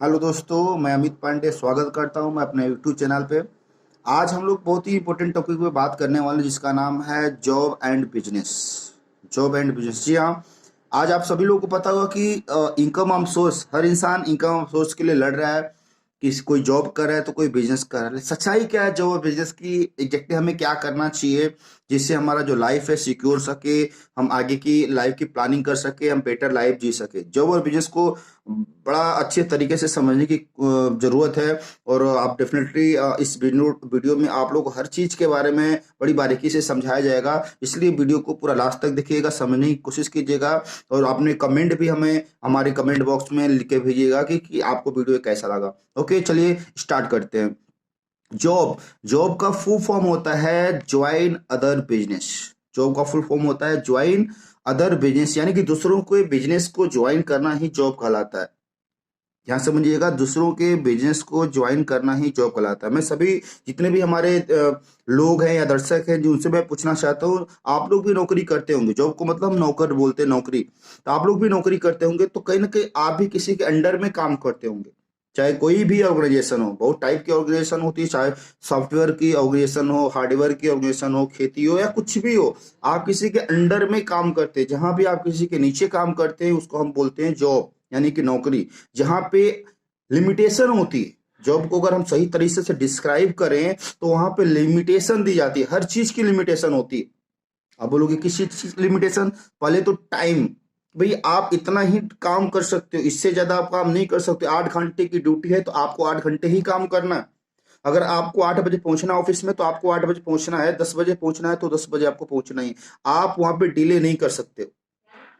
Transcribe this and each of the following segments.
Hello दोस्तों, मैं अमित पांडे स्वागत करता हूं मैं अपने यूट्यूब चैनल पे। आज हम लोग बहुत ही इंपॉर्टेंट टॉपिक पे बात करने वाले हैं, जिसका नाम है job and business. Job and business, जी हाँ। आज आप सभी लोगों को पता होगा कि इनकम ऑफ सोर्स, हर इंसान इनकम ऑफ सोर्स के लिए लड़ रहा है कि कोई जॉब कर रहा है तो कोई बिजनेस कर रहा है। सच्चाई क्या है जॉब और बिजनेस की? एग्जैक्टली हमें क्या करना चाहिए जिससे हमारा जो लाइफ है सिक्योर सके, हम आगे की लाइफ की प्लानिंग कर सके, हम बेटर लाइफ जी सके। जॉब और बिजनेस को बड़ा अच्छे तरीके से समझने की जरूरत है। और आप डेफिनेटली इस वीडियो में आप लोग को हर चीज के बारे में बड़ी बारीकी से समझाया जाएगा, इसलिए वीडियो को पूरा लास्ट तक देखिएगा, समझने की कोशिश कीजिएगा। और आपने कमेंट भी हमें हमारे कमेंट बॉक्स में लिख के भेजिएगा कि आपको वीडियो कैसा लगा। ओके, चलिए स्टार्ट करते हैं। जॉब जॉब का फुल फॉर्म होता है ज्वाइन अदर बिजनेस। जॉब का फुल फॉर्म होता है ज्वाइन अदर बिजनेस, यानी कि दूसरों के बिजनेस को ज्वाइन करना ही जॉब कहलाता है। ध्यान से समझिएगा, दूसरों के बिजनेस को ज्वाइन करना ही जॉब कहलाता है। मैं सभी जितने भी हमारे लोग हैं या दर्शक हैं जिनसे मैं पूछना चाहता हूँ, आप लोग भी नौकरी करते होंगे। जॉब को मतलब हम नौकर बोलते हैं, नौकरी। तो आप लोग भी नौकरी करते होंगे, तो कहीं ना कहीं आप भी किसी के अंडर में काम करते होंगे। चाहे कोई भी ऑर्गेनाइजेशन हो, बहुत टाइप की ऑर्गेनाइजेशन होती है, चाहे सॉफ्टवेयर की ऑर्गेनाइजेशन हो, हार्डवेयर की ऑर्गेनाइजेशन हो, खेती हो या कुछ भी हो। आप किसी के अंडर में काम करते हैं, जहां भी आप किसी के नीचे काम करते हैं उसको हम बोलते हैं जॉब, यानी कि नौकरी। जहां पे लिमिटेशन होती है, जॉब को अगर हम सही तरीके से डिस्क्राइब करें तो वहां पे लिमिटेशन दी जाती है, हर चीज की लिमिटेशन होती है। आप बोलोगे किस चीज की लिमिटेशन? पहले तो टाइम। भाई आप इतना ही काम कर सकते हो, इससे ज्यादा आप काम नहीं कर सकते। 8 घंटे की ड्यूटी है तो आपको 8 घंटे ही काम करना है। अगर आपको 8 बजे पहुंचना है ऑफिस में तो आपको 8 बजे पहुंचना है, 10 बजे पहुंचना है तो 10 बजे आपको पहुंचना ही। आप वहां पे डिले नहीं कर सकते।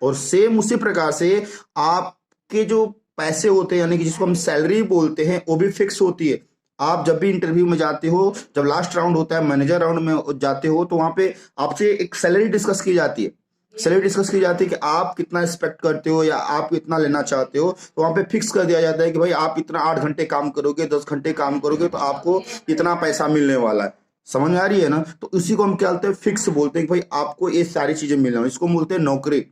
और सेम उसी प्रकार से आपके जो पैसे होते हैं, यानी कि जिसको हम सैलरी बोलते हैं, वो भी फिक्स होती है। आप जब भी इंटरव्यू में जाते हो, जब लास्ट राउंड होता है, मैनेजर राउंड में जाते हो, तो वहां पे आपसे एक सैलरी डिस्कस की जाती है। सैलरी डिस्कस की जाती है कि आप कितना एक्सपेक्ट करते हो या आप कितना लेना चाहते हो। तो वहां पे फिक्स कर दिया जाता है कि भाई आप इतना 8 घंटे काम करोगे, 10 घंटे काम करोगे तो आपको इतना पैसा मिलने वाला है। समझ में आ रही है ना? तो इसी को हम क्या बोलते हैं, फिक्स बोलते हैं कि भाई आपको ये सारी चीजें मिलने वाली, इसको बोलते हैं नौकरी।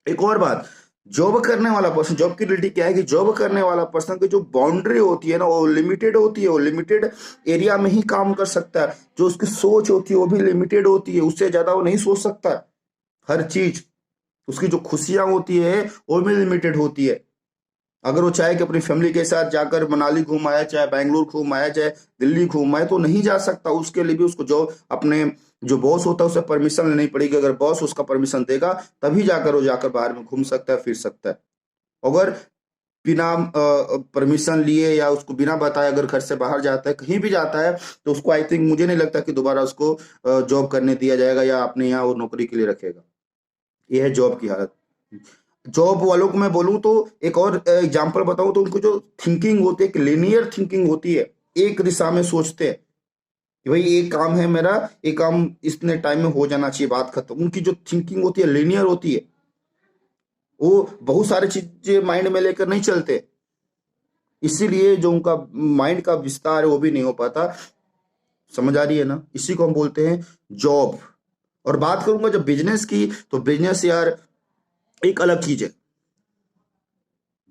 एक और बात, जॉब करने वाला पर्सन, जॉब की रिलेटिव क्या है कि जॉब करने वाला पर्सन की जो बाउंड्री होती है ना, वो लिमिटेड होती है। वो लिमिटेड एरिया में ही काम कर सकता है। जो उसकी सोच होती है वो भी लिमिटेड होती है, उससे ज्यादा वो नहीं सोच सकता। हर चीज, उसकी जो खुशियां होती है वो भी लिमिटेड होती है। अगर वो चाहे कि अपनी फैमिली के साथ जाकर मनाली घूम आया, चाहे बैंगलोर घूम आया, चाहे दिल्ली घूम आया, तो नहीं जा सकता। उसके लिए भी उसको जो अपने जो बॉस होता है उससे परमिशन लेनी पड़ेगी। अगर बॉस उसका परमिशन देगा तभी जाकर वो जाकर बाहर में घूम सकता है, फिर सकता है। अगर बिना परमिशन लिए या उसको बिना बताए अगर घर से बाहर जाता है, कहीं भी जाता है, तो उसको आई थिंक, मुझे नहीं लगता कि दोबारा उसको जॉब करने दिया जाएगा या अपने यहाँ वो नौकरी के लिए रखेगा। ये है जॉब की हालत। जॉब वालों को मैं बोलूं तो एक और एग्जांपल बताऊं तो उनको जो थिंकिंग होती है, एक लिनियर थिंकिंग होती है। एक दिशा में सोचते हैं कि भाई ये काम है मेरा, ये काम इतने टाइम में हो जाना चाहिए, बात खत्म। उनकी जो थिंकिंग होती है लिनियर होती है। वो बहुत सारी चीजें माइंड में लेकर नहीं चलते, इसीलिए जो उनका माइंड का विस्तार है वो भी नहीं हो पाता। समझ आ रही है ना? इसी को हम बोलते हैं जॉब। और बात करूंगा जब बिजनेस की, तो बिजनेस यार एक अलग चीज है।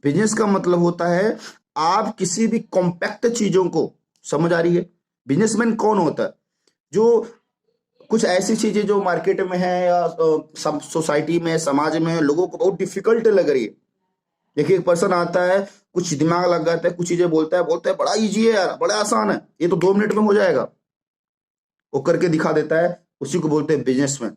बिजनेस का मतलब होता है आप किसी भी कॉम्पैक्ट चीजों को, समझ आ रही है? बिजनेसमैन कौन होता है? जो कुछ ऐसी चीजें जो मार्केट में है या सब सोसाइटी में, समाज में लोगों को बहुत डिफिकल्ट लग रही है। देखिए, एक पर्सन आता है, कुछ दिमाग लगाता है, कुछ चीजें बोलता है बड़ा इजी है यार, बड़ा आसान है, ये तो 2 मिनट में हो जाएगा। वो करके दिखा देता है, उसी को बोलते हैं बिजनेसमैन।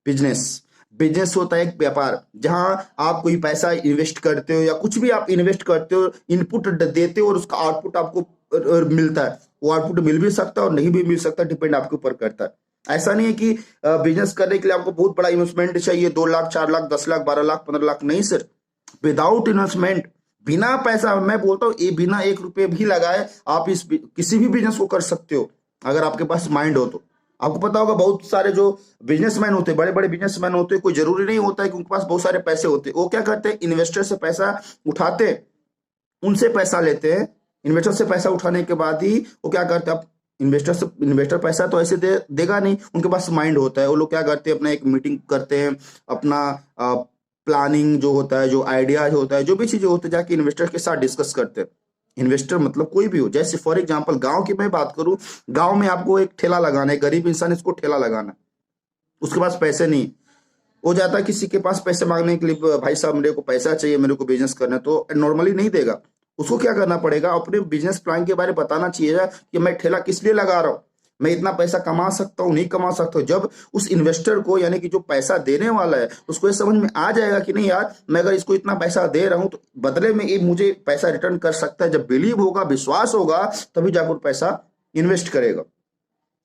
बिजनेस बिजनेस होता है एक व्यापार, जहां आप कोई पैसा इन्वेस्ट करते हो या कुछ भी आप इन्वेस्ट करते हो, इनपुट देते हो और उसका आउटपुट आपको मिलता है। वो आउटपुट मिल भी सकता है और नहीं भी मिल सकता, डिपेंड आपके ऊपर करता है। ऐसा नहीं है कि बिजनेस करने के लिए आपको बहुत बड़ा इन्वेस्टमेंट चाहिए, 2 लाख, 4 लाख, 10 लाख, 12 लाख, 15 लाख, नहीं सर। विदाउट इन्वेस्टमेंट, बिना पैसा, मैं बोलता हूँ ये बिना 1 रुपये भी लगाए आप इस किसी भी बिजनेस को कर सकते हो, अगर आपके पास माइंड हो तो। आपको पता होगा बहुत सारे जो बिजनेसमैन होते हैं, बड़े बड़े बिजनेसमैन होते हैं, कोई जरूरी नहीं होता है कि उनके पास बहुत सारे पैसे होते हैं। वो क्या करते हैं, इन्वेस्टर से पैसा उठाते हैं, उनसे पैसा लेते हैं। इन्वेस्टर से पैसा उठाने के बाद ही वो क्या करते हैं, अब इन्वेस्टर पैसा तो ऐसे देगा नहीं, उनके पास माइंड होता है। वो लोग क्या करते हैं, अपना एक मीटिंग करते हैं, अपना प्लानिंग जो होता है, जो आइडियाज होता है, जो भी चीजें होती है, जाके इन्वेस्टर के साथ डिस्कस करते हैं। इन्वेस्टर मतलब कोई भी हो, जैसे फॉर एग्जांपल गांव की मैं बात करूं, गांव में आपको एक ठेला लगाना है, गरीब इंसान इसको ठेला लगाना है, उसके पास पैसे नहीं, वो जाता है किसी के पास पैसे मांगने के लिए, भाई साहब मेरे को पैसा चाहिए, मेरे को बिजनेस करना है, तो नॉर्मली नहीं देगा। उसको क्या करना पड़ेगा, अपने बिजनेस प्लान के बारे में बताना चाहिए कि मैं ठेला किस लिए लगा रहा हूँ, मैं इतना पैसा कमा सकता हूँ, नहीं कमा सकता हूँ। जब उस इन्वेस्टर को, यानी कि जो पैसा देने वाला है, उसको ये समझ में आ जाएगा कि नहीं यार, मैं अगर इसको इतना पैसा दे रहा हूँ तो बदले में ये मुझे पैसा रिटर्न कर सकता है, जब बिलीव होगा, विश्वास होगा, तभी जाकर पैसा इन्वेस्ट करेगा।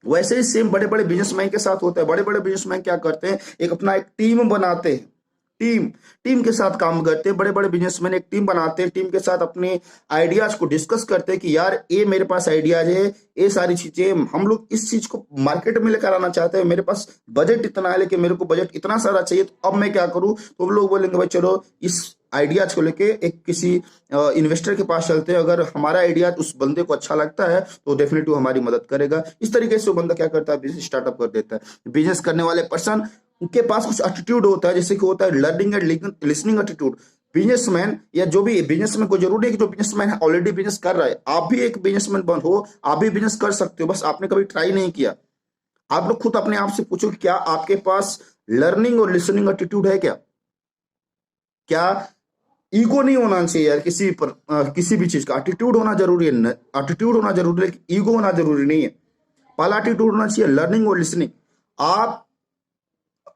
वैसे ही सेम बड़े बड़े बिजनेसमैन के साथ होता है। बड़े बड़े बिजनेसमैन क्या करते हैं, एक अपना एक टीम बनाते हैं, टीम टीम के साथ काम करते हैं। बड़े बड़े बिजनेसमैन एक टीम बनाते हैं, टीम के साथ अपने आइडियाज को डिस्कस करते हैं कि यार ये मेरे पास आइडियाज है, ये सारी चीजें हम लोग इस चीज को मार्केट में लेकर आना चाहते हैं, मेरे पास बजट इतना है, लेकिन मेरे को बजट इतना सारा चाहिए, तो अब मैं क्या करूं। तो लोग बोलेंगे भाई चलो इस आइडियाज को लेके एक किसी इन्वेस्टर के पास चलते हैं, अगर हमारा आइडिया उस बंदे को अच्छा लगता है तो डेफिनेटली हमारी मदद करेगा। इस तरीके से वो बंदा क्या करता है, बिजनेस स्टार्टअप कर देता है। बिजनेस करने वाले पर्सन उनके पास कुछ एटीट्यूड होता है, जैसे कि होता है learning and listening attitude. Businessman या जो भी बिजनेसमैन को जरूरी है कि जो बिजनेसमैन है ऑलरेडी बिजनेस कर रहा है, आप भी एक बिजनेसमैन बन हो, आप भी बिजनेस कर सकते हो, बस आपने कभी ट्राई नहीं किया। आप लोग खुद अपने आप से पूछो कि क्या आपके पास लर्निंग और लिसनिंग एटीट्यूड है क्या? क्या ईगो नहीं होना चाहिए यार किसी पर, किसी भी चीज का एटीट्यूड होना जरूरी है, एटीट्यूड होना जरूरी है, ईगो होना जरूरी नहीं है। पहला एटीट्यूड होना चाहिए लर्निंग और लिसनिंग। आप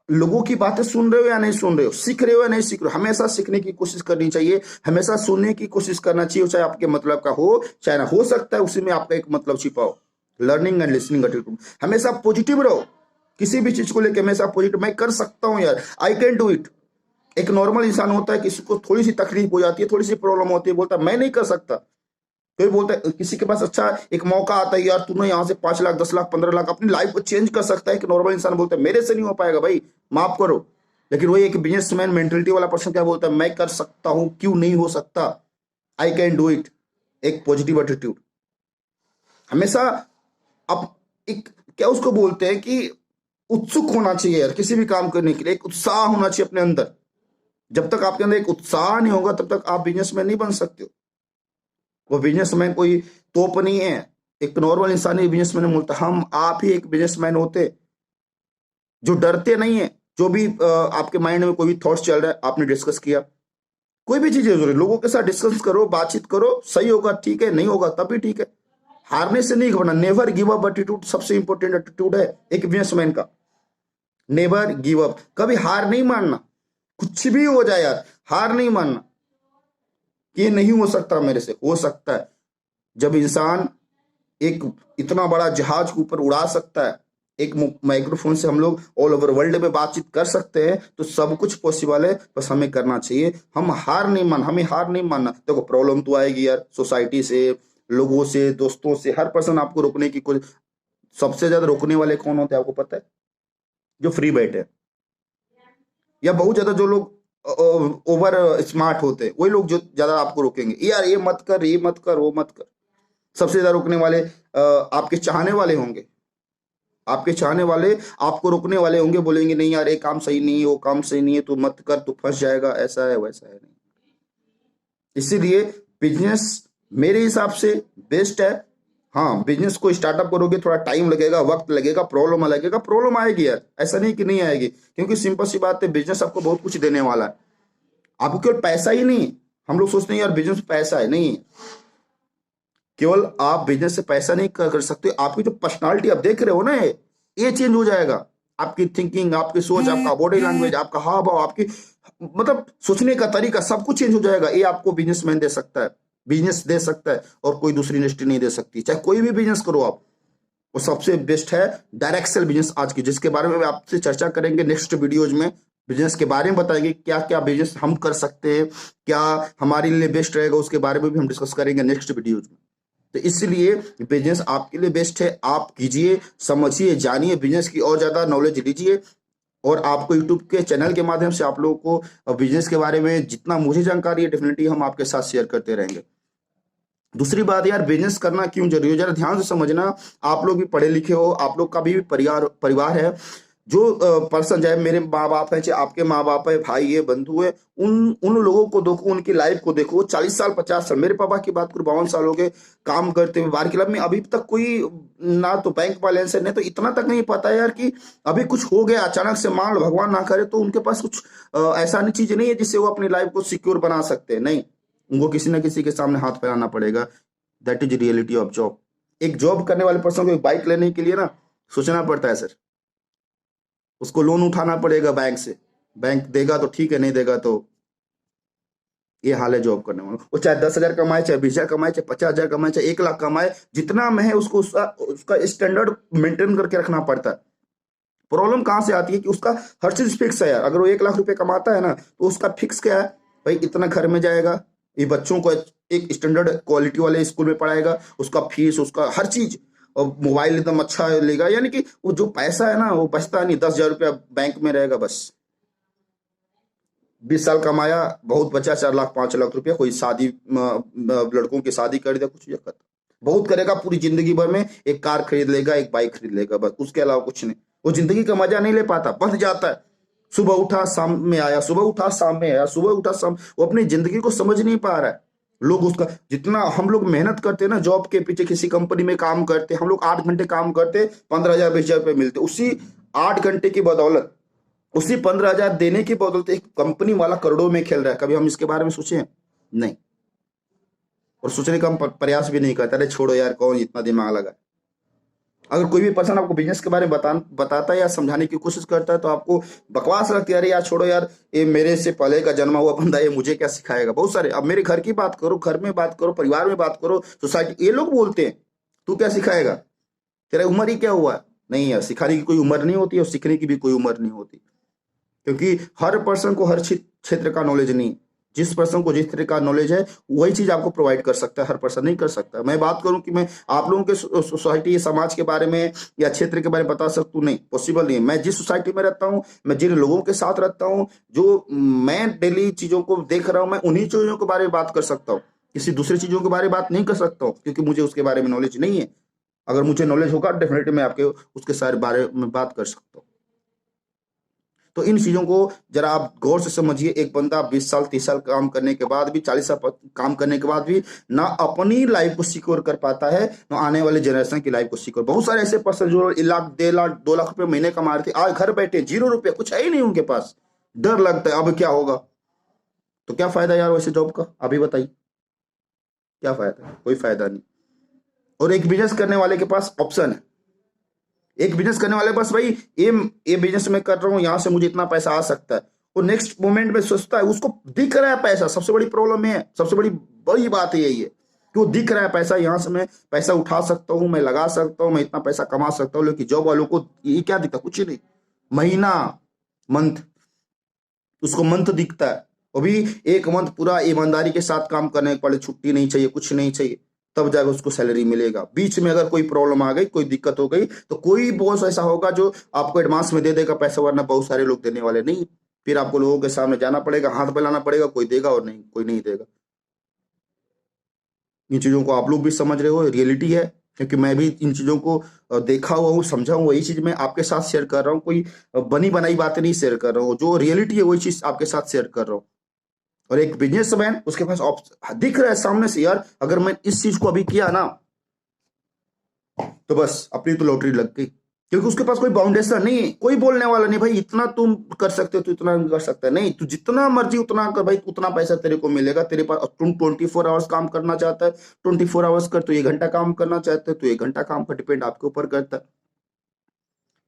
लोगों की बातें सुन रहे हो या नहीं सुन रहे हो, सीख रहे हो या नहीं सीख रहे हो, हमेशा सीखने की कोशिश करनी चाहिए, हमेशा सुनने की कोशिश करना चाहिए, चाहे आपके मतलब का हो चाहे ना हो, सकता है उसी में आपका एक मतलब छिपा हो। लर्निंग एंड लिसनिंग एटीट्यूड, हमेशा पॉजिटिव रहो, किसी भी चीज को लेकर हमेशा पॉजिटिव, मैं कर सकता हूँ यार, आई कैन डू इट। एक नॉर्मल इंसान होता है, किसी को थोड़ी सी तकलीफ हो जाती है, थोड़ी सी प्रॉब्लम होती है, बोलता है मैं नहीं कर सकता। कोई बोलता है, किसी के पास अच्छा एक मौका आता है, यार तूने यहाँ से 5 लाख 10 लाख 15 लाख अपनी लाइफ को चेंज कर सकता है, एक नॉर्मल इंसान बोलता है मेरे से नहीं हो पाएगा भाई, माफ करो। लेकिन वही एक बिजनेसमैन मेंटेलिटी वाला पर्सन क्या बोलता है, मैं कर सकता हूं, क्यों नहीं हो सकता, आई कैन डू इट। एक पॉजिटिव एटीट्यूड हमेशा। अब एक क्या उसको बोलते हैं कि उत्सुक होना चाहिए यार, किसी भी काम करने के लिए एक उत्साह होना चाहिए अपने अंदर। जब तक आपके अंदर एक उत्साह नहीं होगा तब तक आप बिजनेसमैन नहीं बन सकते हो। वो बिजनेसमैन कोई तोप नहीं है, एक नॉर्मल इंसान ही बिजनेसमैन बोलता है। हम आप ही एक बिजनेसमैन होते जो डरते नहीं है, जो भी आपके माइंड में कोई भी थॉट्स चल रहा है, आपने डिस्कस किया, कोई भी चीज जरूरी, लोगों के साथ डिस्कस करो, बातचीत करो, सही होगा ठीक है, नहीं होगा तब भी ठीक है। हारने से नहीं घबराना, नेवर गिव अप एटीट्यूड सबसे इंपॉर्टेंट एटीट्यूड है एक बिजनेसमैन का। नेवर गिव अप, कभी हार नहीं मानना, कुछ भी हो जाए यार, हार नहीं मानना कि ये नहीं हो सकता मेरे से, हो सकता है। जब इंसान एक इतना बड़ा जहाज के ऊपर उड़ा सकता है, एक माइक्रोफोन से हम लोग ऑल ओवर वर्ल्ड में बातचीत कर सकते हैं, तो सब कुछ पॉसिबल है, बस हमें करना चाहिए। हमें हार नहीं मानना। देखो प्रॉब्लम तो आएगी यार, सोसाइटी से, लोगों से, दोस्तों से, हर पर्सन आपको रोकने की कोई, सबसे ज्यादा रोकने वाले कौन होते हैं आपको पता है? जो फ्री बैठे हैं, या बहुत ज्यादा जो लोग ओवर स्मार्ट होते हैं, वही लोग जो ज्यादा आपको रोकेंगे, यार ये मत कर, ये मत कर, वो मत कर। सबसे ज्यादा रोकने वाले आपके चाहने वाले होंगे, आपके चाहने वाले आपको रोकने वाले होंगे, बोलेंगे नहीं यार ये काम सही नहीं है, वो काम सही नहीं है, तू मत कर, तू फंस जाएगा, ऐसा है वैसा है। नहीं, इसीलिए बिजनेस मेरे हिसाब से बेस्ट है। हाँ, बिजनेस को स्टार्टअप करोगे थोड़ा टाइम लगेगा, वक्त लगेगा, प्रॉब्लम लगेगा, प्रॉब्लम आएगी यार, ऐसा नहीं कि नहीं आएगी, क्योंकि सिंपल सी बात है, बिजनेस आपको बहुत कुछ देने वाला है। आपको केवल पैसा ही नहीं, हम लोग सोचते हैं यार बिजनेस पैसा है, नहीं, केवल आप बिजनेस से पैसा नहीं कर सकते, आपकी जो पर्सनालिटी आप देख रहे हो ना, ये चेंज हो जाएगा। आपकी थिंकिंग, आपकी सोच, आपका बॉडी लैंग्वेज, आपका हाव भाव, आपकी मतलब सोचने का तरीका, सब कुछ चेंज हो जाएगा। ये आपको बिजनेसमैन दे सकता है, बिजनेस दे सकता है, और कोई दूसरी इंडस्ट्री नहीं दे सकती। चाहे कोई भी बिजनेस करो आप, वो सबसे बेस्ट है डायरेक्ट सेल बिजनेस आज की, जिसके बारे में आपसे चर्चा करेंगे नेक्स्ट वीडियोज में। बिजनेस के बारे में बताएंगे क्या क्या बिजनेस हम कर सकते हैं, क्या हमारे लिए बेस्ट रहेगा, उसके बारे में भी हम डिस्कस करेंगे नेक्स्ट वीडियोज में। तो इसलिए बिजनेस आपके लिए बेस्ट है, आप कीजिए, समझिए, जानिए, बिजनेस की और ज्यादा नॉलेज लीजिए। और आपको यूट्यूब के चैनल के माध्यम से आप लोगों को बिजनेस के बारे में जितना मुझे जानकारी है, डेफिनेटली हम आपके साथ शेयर करते रहेंगे। दूसरी बात यार, बिजनेस करना क्यों जरूरी है, जरा ध्यान से समझना। आप लोग भी पढ़े लिखे हो, आप लोग का भी परिवार है, जो पर्सन, चाहे मेरे माँ बाप है, चाहे आपके माँ बाप है, भाई है, बंधु है, उन लोगों को देखो, उनकी लाइफ को देखो। वो 40 साल 50 साल, मेरे पापा की बात करूँ 52 साल हो गए काम करते हुए बाहर क्लब में, अभी तक कोई ना तो बैंक बैलेंस है, नहीं तो इतना तक नहीं पता यार कि अभी कुछ हो गया अचानक से, मान लो भगवान ना करे, तो उनके पास कुछ ऐसा नहीं चीज नहीं है जिससे वो अपनी लाइफ को सिक्योर बना सकते हैं। नहीं, उनको किसी ना किसी के सामने हाथ फैलाना पड़ेगा। That is reality of job. एक जॉब करने वाले पर्सन को एक बाइक लेने के लिए ना सोचना पड़ता है सर, उसको लोन उठाना पड़ेगा बैंक से, बैंक देगा तो ठीक है, नहीं देगा तो ये हाल है जॉब करने वाला। वो चाहे 10,000 कमाए, चाहे 20,000 कमाए, चाहे 50,000 कमाए, चाहे 1 लाख कमाए, जितना में है उसको उसका स्टैंडर्ड मेंटेन करके रखना पड़ता है। प्रॉब्लम कहाँ से आती है कि उसका हर चीज फिक्स है यार। अगर वो 1 लाख रुपए कमाता है ना, तो उसका फिक्स क्या है भाई, इतना घर में जाएगा, ये बच्चों को एक स्टैंडर्ड क्वालिटी वाले स्कूल में पढ़ाएगा, उसका फीस, उसका हर चीज, और मोबाइल एकदम अच्छा लेगा, यानी कि वो जो पैसा है ना वो बचता नहीं। 10,000 रुपया बैंक में रहेगा बस। 20 साल कमाया, बहुत बचा 4 लाख 5 लाख रुपया, कोई शादी लड़कों की शादी कर दिया, कुछ दिक्कत बहुत करेगा पूरी जिंदगी भर में, एक कार खरीद लेगा, एक बाइक खरीद लेगा, बस उसके अलावा कुछ नहीं। वो जिंदगी का मजा नहीं ले पाता, बंध जाता है। सुबह उठा शाम में आया, सुबह उठा शाम में आया, सुबह उठा शाम, वो अपनी जिंदगी को समझ नहीं पा रहा है। लोग उसका, जितना हम लोग मेहनत करते हैं ना जॉब के पीछे, किसी कंपनी में काम करते, हम लोग 8 घंटे काम करते, 15,000 20,000 रुपये मिलते, उसी 8 घंटे की बदौलत, उसी 15,000 देने की बदौलत एक कंपनी वाला करोड़ों में खेल रहा है। कभी हम इसके बारे में सोचे? नहीं, और सोचने का हम प्रयास भी नहीं करते। अरे छोड़ो यार, कौन इतना दिमाग लगा। अगर कोई भी पर्सन आपको बिजनेस के बारे में बताता है या समझाने की कोशिश करता है, तो आपको बकवास लगती है, अरे यार छोड़ो यार, ये मेरे से पहले का जन्मा हुआ बंदा, ये मुझे क्या सिखाएगा। बहुत सारे, अब मेरे घर की बात करो, घर में बात करो, परिवार में बात करो, सोसाइटी, ये लोग बोलते हैं तू क्या सिखाएगा, तेरा उम्र ही क्या हुआ है। नहीं यार, सिखाने की कोई उम्र नहीं होती और सीखने की भी कोई उम्र नहीं होती, क्योंकि हर पर्सन को हर क्षेत्र का नॉलेज नहीं। जिस पर्सन को जिस तरह का नॉलेज है वही चीज आपको प्रोवाइड कर सकता है, हर पर्सन नहीं कर सकता। मैं बात करूं कि मैं आप लोगों के सोसाइटी, समाज के बारे में या क्षेत्र के बारे में बता सकता हूं, नहीं, पॉसिबल नहीं है। मैं जिस सोसाइटी में रहता हूं, मैं जिन लोगों के साथ रहता हूं, जो मैं डेली चीजों को देख रहा हूं, मैं उन्हीं चीजों के बारे में बात कर सकता हूँ। किसी दूसरी चीजों के बारे में बात नहीं कर सकता हूँ, क्योंकि मुझे उसके बारे में नॉलेज नहीं है। अगर मुझे नॉलेज होगा, डेफिनेटली मैं आपके उसके सारे बारे में बात कर सकता हूँ। तो इन चीजों को जरा आप गौर से समझिए। एक बंदा 20 साल 30 साल काम करने के बाद भी, 40 साल काम करने के बाद भी ना अपनी लाइफ को सिक्योर कर पाता है, ना आने वाले जनरेशन की लाइफ को सिक्योर। बहुत सारे ऐसे पर्सन जो 1 लाख 1.5 लाख 2 लाख रुपए महीने कमा रहे थे, आज घर बैठे 0 रुपया, कुछ है ही नहीं उनके पास। डर लगता है अब क्या होगा। तो क्या फायदा यार वैसे जॉब का, अभी बताइए क्या फायदा? कोई फायदा नहीं। और एक बिजनेस करने वाले के पास ऑप्शन है। एक बिजनेस करने वाले बस भाई, ये बिजनेस मैं कर रहा हूँ, यहां से मुझे इतना पैसा आ सकता है, वो नेक्स्ट मोमेंट में सोचता है, उसको दिख रहा है पैसा। सबसे बड़ी प्रॉब्लम है, सबसे बड़ी बड़ी बात यही है कि वो दिख रहा है पैसा, यहां से मैं पैसा उठा सकता हूँ, मैं लगा सकता हूँ, मैं इतना पैसा कमा सकता हूँ। लेकिन जॉब वालों को ये क्या दिखता? कुछ नहीं। महीना, मंथ, उसको मंथ दिखता है। वो भी एक मंथ पूरा ईमानदारी के साथ काम करने के पड़े, छुट्टी नहीं चाहिए, कुछ नहीं चाहिए, तब जाकर उसको सैलरी मिलेगा। बीच में अगर कोई प्रॉब्लम आ गई, कोई दिक्कत हो गई, तो कोई बॉस ऐसा होगा जो आपको एडवांस में दे देगा पैसा, वरना बहुत सारे लोग देने वाले नहीं। फिर आपको लोगों के सामने जाना पड़ेगा, हाथ फैलाना पड़ेगा, कोई देगा और नहीं, कोई नहीं देगा। इन चीजों को आप लोग भी समझ रहे हो, रियलिटी है, क्योंकि मैं भी इन चीजों को देखा हुआ हूँ, समझा हूँ। वही चीज मैं आपके साथ शेयर कर रहा हूँ, कोई बनी बनाई बातें नहीं शेयर कर रहा हूँ, जो रियलिटी है वही चीज आपके साथ शेयर कर रहा हूँ। और एक बिजनेसमैन, उसके पास दिख रहा है सामने से, यार अगर मैं इस चीज को अभी किया ना, तो बस अपनी तो लॉटरी लग गई, क्योंकि उसके पास कोई बाउंडेशन नहीं है, कोई बोलने वाला नहीं भाई इतना तुम कर सकते हो, तो इतना कर सकता है। नहीं, तू जितना मर्जी उतना कर भाई, उतना पैसा तेरे को मिलेगा। तेरे पास, तुम 24 आवर्स काम करना चाहता है, 24 आवर्स कर। तो 1 घंटा काम करना चाहते हो तो 1 घंटा काम का डिपेंड आपके ऊपर करता है।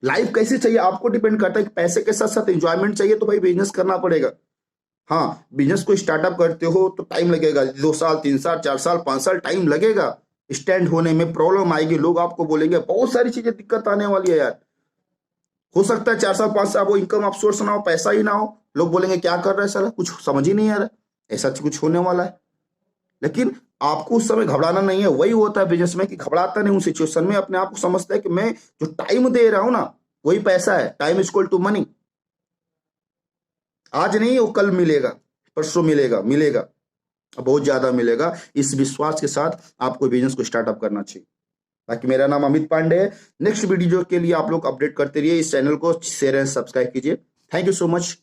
लाइफ कैसी चाहिए आपको डिपेंड करता है। पैसे के साथ साथ एंजॉयमेंट चाहिए, तो भाई बिजनेस करना पड़ेगा। हाँ, बिजनेस को स्टार्टअप करते हो तो टाइम लगेगा, 2 साल 3 साल 4 साल 5 साल टाइम लगेगा। स्टैंड होने में प्रॉब्लम आएगी, लोग आपको बोलेंगे, बहुत सारी चीजें दिक्कत आने वाली है यार। हो सकता है 4 साल 5 साल वो इनकम आप सोर्स ना हो, पैसा ही ना हो, लोग बोलेंगे क्या कर रहा है साला, कुछ समझ ही नहीं आ रहा है, ऐसा कुछ होने वाला है। लेकिन आपको उस समय घबराना नहीं है। वही होता है बिजनेस में कि घबराता नहीं उस सिचुएशन में, अपने आप को समझता है कि मैं जो टाइम दे रहा हूं ना, वही पैसा है। Time is equal to money. आज नहीं, वो कल मिलेगा, परसों मिलेगा, मिलेगा, बहुत ज्यादा मिलेगा। इस विश्वास के साथ आपको बिजनेस को स्टार्टअप करना चाहिए। बाकी मेरा नाम अमित पांडे है। नेक्स्ट वीडियो के लिए आप लोग अपडेट करते रहिए, इस चैनल को शेयर एंड सब्सक्राइब कीजिए। Thank you so much.